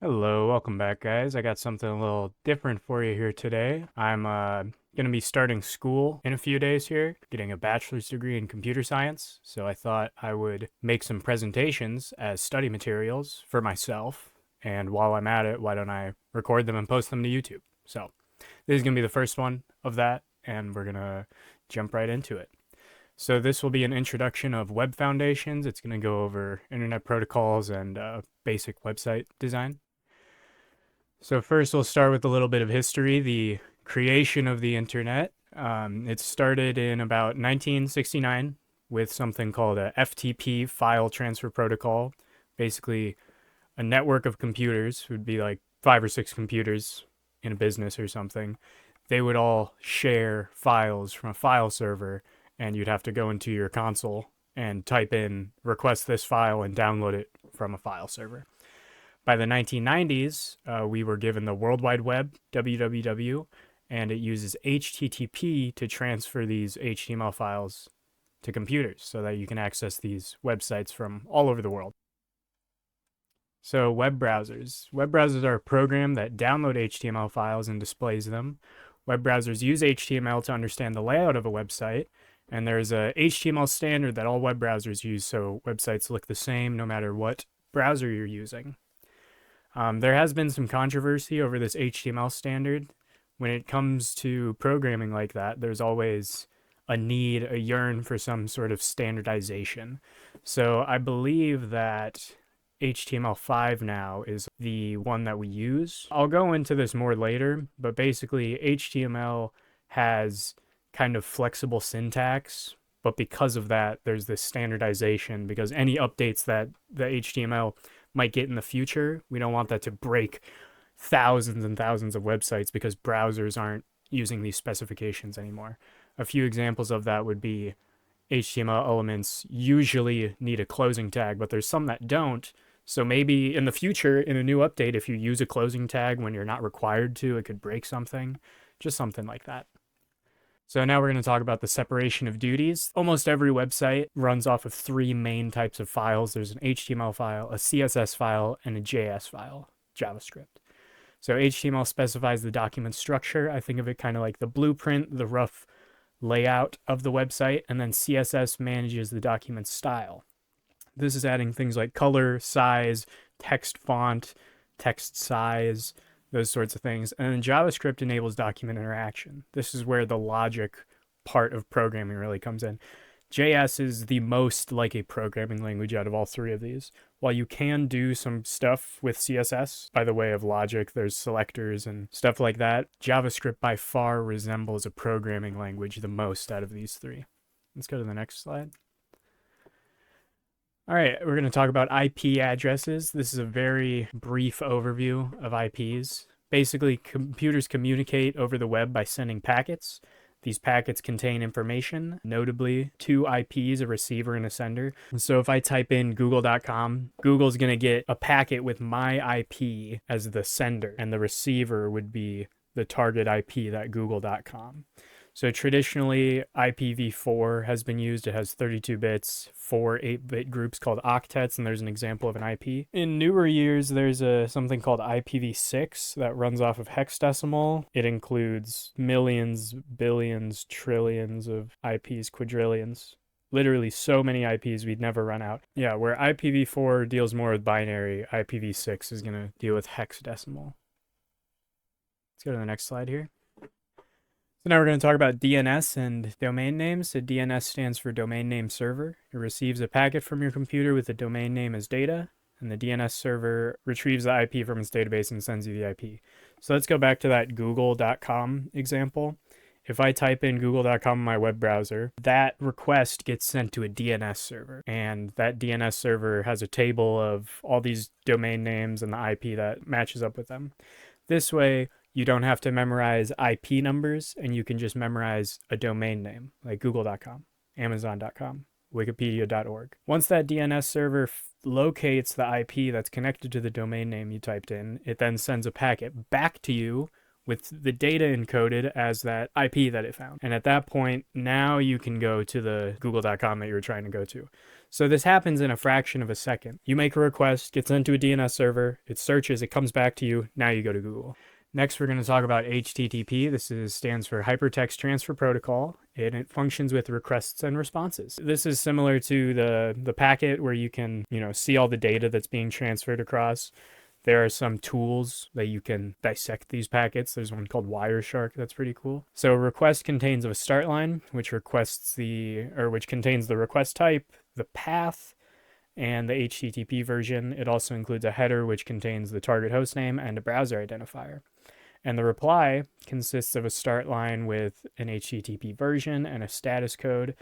Hello, welcome back, guys. I got something a little different for you here today. I'm going to be starting school in a few days here, getting a bachelor's degree in computer science. So I thought I would make some presentations as study materials for myself. And while I'm at it, why don't I record them and post them to YouTube? So this is going to be the first one of that, and we're going to jump right into it. So this will be an introduction of web foundations. It's going to go over internet protocols and basic website design. So first, we'll start with a little bit of history. The creation of the internet. It started in about 1969 with something called a FTP, file transfer protocol. Basically, a network of computers would be like 5 or 6 computers in a business or something. They would all share files from a file server, and you'd have to go into your console and type in request this file and download it from a file server. By the 1990s, we were given the World Wide Web, www, and it uses HTTP to transfer these HTML files to computers so that you can access these websites from all over the world. So web browsers. Web browsers are a program that download HTML files and displays them. Web browsers use HTML to understand the layout of a website, and there's a HTML standard that all web browsers use so websites look the same no matter what browser you're using. There has been some controversy over this HTML standard. When it comes to programming like that, there's always a yearn for some sort of standardization. So I believe that HTML5 now is the one that we use. I'll go into this more later, but basically HTML has kind of flexible syntax, but because of that, there's this standardization because any updates that the HTML might get in the future, we don't want that to break thousands and thousands of websites because browsers aren't using these specifications anymore. A few examples of that would be HTML elements usually need a closing tag, but there's some that don't. So maybe in the future, in a new update, if you use a closing tag when you're not required to, it could break something, just something like that. So now we're going to talk about the separation of duties. Almost every website runs off of 3 main types of files. There's an HTML file, a CSS file, and a JS file, JavaScript. So HTML specifies the document structure. I think of it kind of like the blueprint, the rough layout of the website, and then CSS manages the document style. This is adding things like color, size, text font, text size, those sorts of things. And then JavaScript enables document interaction. This is where the logic part of programming really comes in. JS is the most like a programming language out of all 3 of these. While you can do some stuff with CSS by the way of logic, there's selectors and stuff like that, JavaScript by far resembles a programming language the most out of these 3. Let's go to the next slide. All right, we're going to talk about IP addresses. This is a very brief overview of IPs. Basically, computers communicate over the web by sending packets. These packets contain information, notably 2 IPs, a receiver and a sender. And so if I type in google.com, Google's going to get a packet with my IP as the sender, and the receiver would be the target IP, that google.com. So traditionally, IPv4 has been used. It has 32 bits, 4 8-bit groups called octets, and there's an example of an IP. In newer years, there's something called IPv6 that runs off of hexadecimal. It includes millions, billions, trillions of IPs, quadrillions. Literally so many IPs we'd never run out. Yeah, where IPv4 deals more with binary, IPv6 is going to deal with hexadecimal. Let's go to the next slide here. So now we're going to talk about DNS and domain names. So DNS stands for domain name server. It receives a packet from your computer with the domain name as data, and the DNS server retrieves the IP from its database and sends you the IP. So let's go back to that google.com example. If I type in google.com in my web browser, that request gets sent to a DNS server, and that DNS server has a table of all these domain names and the IP that matches up with them. This way, you don't have to memorize IP numbers, and you can just memorize a domain name like google.com, amazon.com, wikipedia.org. Once that DNS server locates the IP that's connected to the domain name you typed in, it then sends a packet back to you with the data encoded as that IP that it found. And at that point, now you can go to the google.com that you were trying to go to. So this happens in a fraction of a second. You make a request, gets sent to a DNS server, it searches, it comes back to you, now you go to Google. Next, we're going to talk about HTTP. Stands for Hypertext Transfer Protocol, and it functions with requests and responses. This is similar to the packet where you can, see all the data that's being transferred across. There are some tools that you can dissect these packets. There's one called Wireshark that's pretty cool. So a request contains a start line, which contains the request type, the path, and the HTTP version. It also includes a header, which contains the target host name and a browser identifier. And the reply consists of a start line with an HTTP version and a status code,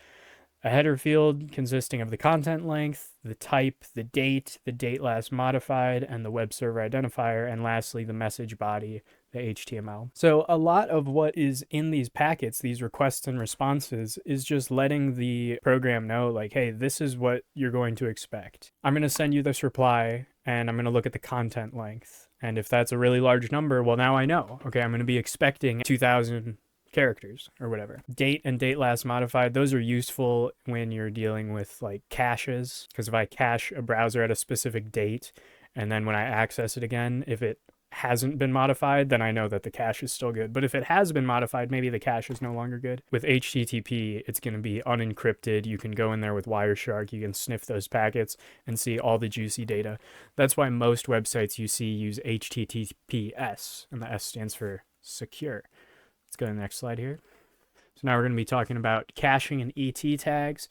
a header field consisting of the content length, the type, the date last modified, and the web server identifier, and lastly, the message body, the HTML. So a lot of what is in these packets, these requests and responses, is just letting the program know, like, hey, this is what you're going to expect. I'm going to send you this reply, and I'm going to look at the content length. And if that's a really large number, well, now I know. Okay, I'm going to be expecting 2,000 characters or whatever. Date and date last modified, those are useful when you're dealing with like caches, because if I cache a browser at a specific date and then when I access it again, if it hasn't been modified, then I know that the cache is still good. But if it has been modified, maybe the cache is no longer good. With HTTP, it's going to be unencrypted. You can go in there with Wireshark, you can sniff those packets and see all the juicy data. That's why most websites you see use HTTPS, and the S stands for secure. Let's go to the next slide here. So now we're going to be talking about caching and ET tags.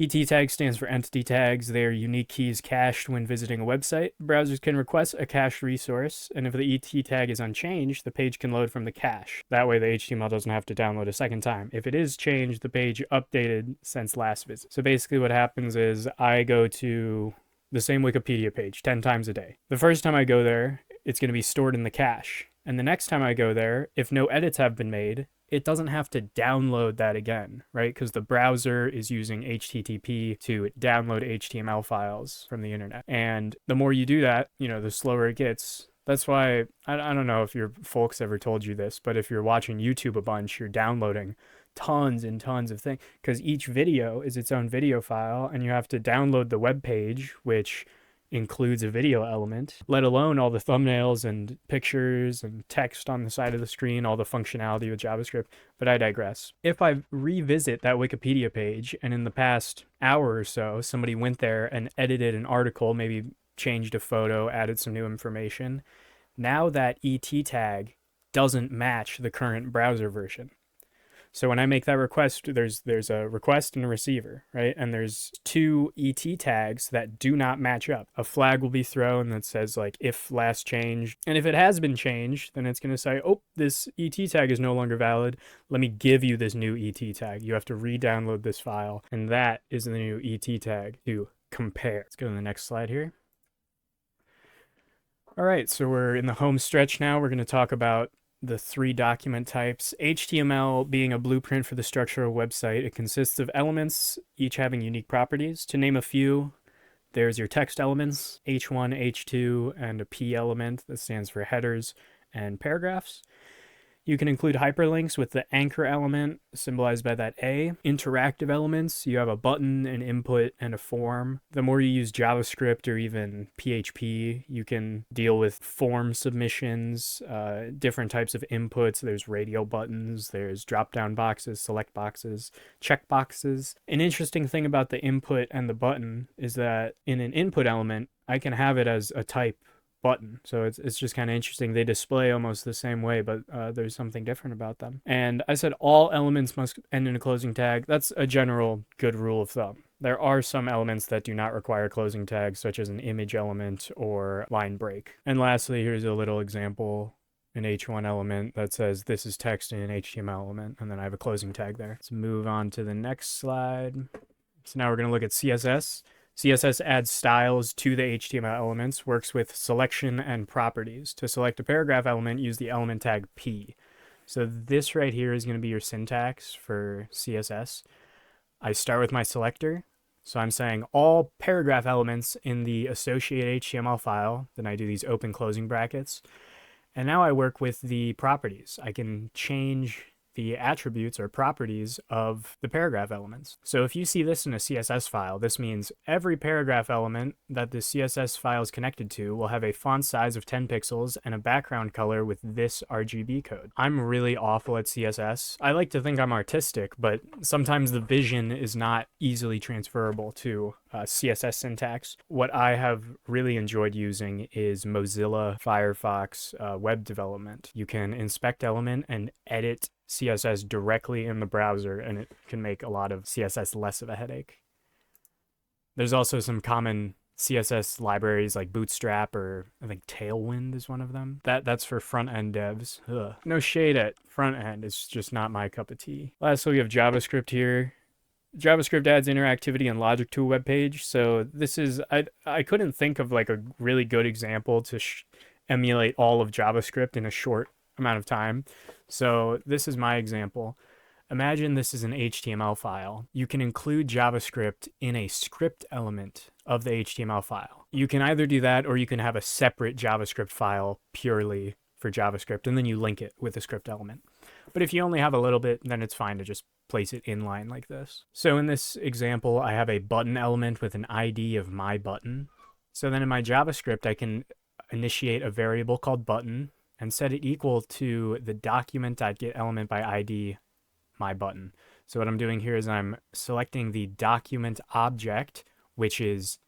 ET tag stands for entity tags. They are unique keys cached when visiting a website. Browsers can request a cached resource, and if the ET tag is unchanged, the page can load from the cache. That way the HTML doesn't have to download a second time. If it is changed, the page updated since last visit. So basically what happens is I go to the same Wikipedia page 10 times a day. The first time I go there, it's going to be stored in the cache. And the next time I go there, if no edits have been made, it doesn't have to download that again, right? Because the browser is using HTTP to download HTML files from the internet. And the more you do that, the slower it gets. That's why, I don't know if your folks ever told you this, but if you're watching YouTube a bunch, you're downloading tons and tons of things, because each video is its own video file, and you have to download the web page, which includes a video element, let alone all the thumbnails and pictures and text on the side of the screen, all the functionality with JavaScript. But I digress. If I revisit that Wikipedia page and in the past hour or so, somebody went there and edited an article, maybe changed a photo, added some new information, now that ET tag doesn't match the current browser version. So when I make that request, there's a request and a receiver, right? And there's two ET tags that do not match up. A flag will be thrown that says like if last changed. And if it has been changed, then it's going to say, oh, this ET tag is no longer valid. Let me give you this new ET tag. You have to re-download this file. And that is the new ET tag to compare. Let's go to the next slide here. All right, so we're in the home stretch now. We're going to talk about the three document types. HTML being a blueprint for the structure of a website. It consists of elements, each having unique properties. To name a few, there's your text elements, H1, H2, and a P element that stands for headers and paragraphs. You can include hyperlinks with the anchor element symbolized by that A. Interactive elements, you have a button, an input, and a form. The more you use JavaScript or even PHP, you can deal with form submissions, different types of inputs. There's radial buttons, there's drop-down boxes, select boxes, check boxes. An interesting thing about the input and the button is that in an input element, I can have it as a type button. So it's just kind of interesting. They display almost the same way, but there's something different about them. And I said all elements must end in a closing tag. That's a general good rule of thumb. There are some elements that do not require closing tags, such as an image element or line break. And lastly, here's a little example. An H1 element that says this is text in an HTML element, and then I have a closing tag there. Let's move on to the next slide. So now we're going to look at CSS. CSS adds styles to the HTML elements, works with selection and properties. To select a paragraph element, use the element tag P. So this right here is going to be your syntax for CSS. I start with my selector. So I'm saying all paragraph elements in the associated HTML file. Then I do these open closing brackets. And now I work with the properties. I can change the attributes or properties of the paragraph elements. So if you see this in a CSS file, this means every paragraph element that the CSS file is connected to will have a font size of 10 pixels and a background color with this RGB code. I'm really awful at CSS. I like to think I'm artistic, but sometimes the vision is not easily transferable to CSS syntax. What I have really enjoyed using is Mozilla Firefox web development. You can inspect element and edit CSS directly in the browser, and it can make a lot of CSS less of a headache. There's also some common CSS libraries like Bootstrap, or I think Tailwind is one of them. That's for front-end devs. Ugh. No shade at front-end, it's just not my cup of tea. Lastly, we have JavaScript here. JavaScript adds interactivity and logic to a web page. So this is, I couldn't think of like a really good example to emulate all of JavaScript in a short amount of time. So this is my example. Imagine this is an HTML file. You can include JavaScript in a script element of the HTML file. You can either do that, or you can have a separate JavaScript file purely for JavaScript, and then you link it with a script element. But if you only have a little bit, then it's fine to just place it inline like this. So in this example, I have a button element with an ID of my button. So then in my JavaScript, I can initiate a variable called button and set it equal to the document.getElementById my button. So what I'm doing here is I'm selecting the document object, which is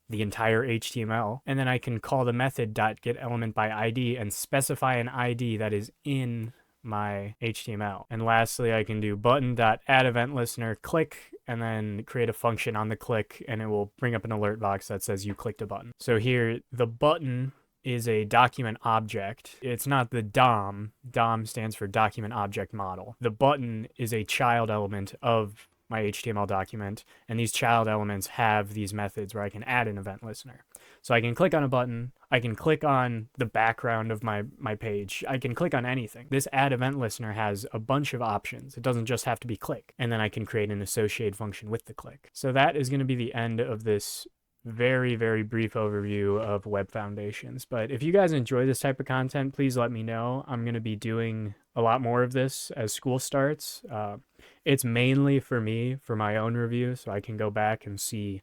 the entire HTML, and then I can call the method .getElementById and specify an ID that is in my HTML. And lastly, I can do button.addEventListener click, and then create a function on the click, and it will bring up an alert box that says you clicked a button. So here, the button is a document object. It's not the DOM. DOM stands for document object model. The button is a child element of my HTML document, and these child elements have these methods where I can add an event listener. So I can click on a button, I can click on the background of my page, I can click on anything. This add event listener has a bunch of options. It doesn't just have to be click, and then I can create an associated function with the click. So that is going to be the end of this very, very brief overview of web foundations. But if you guys enjoy this type of content, please let me know. I'm going to be doing a lot more of this as school starts. It's mainly for me, for my own review, so I can go back and see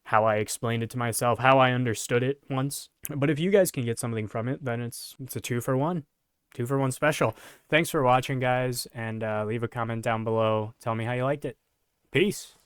how I explained it to myself, how I understood it once. But if you guys can get something from it, then it's a 2-for-1. 2-for-1 special. Thanks for watching, guys, and leave a comment down below. Tell me how you liked it. Peace.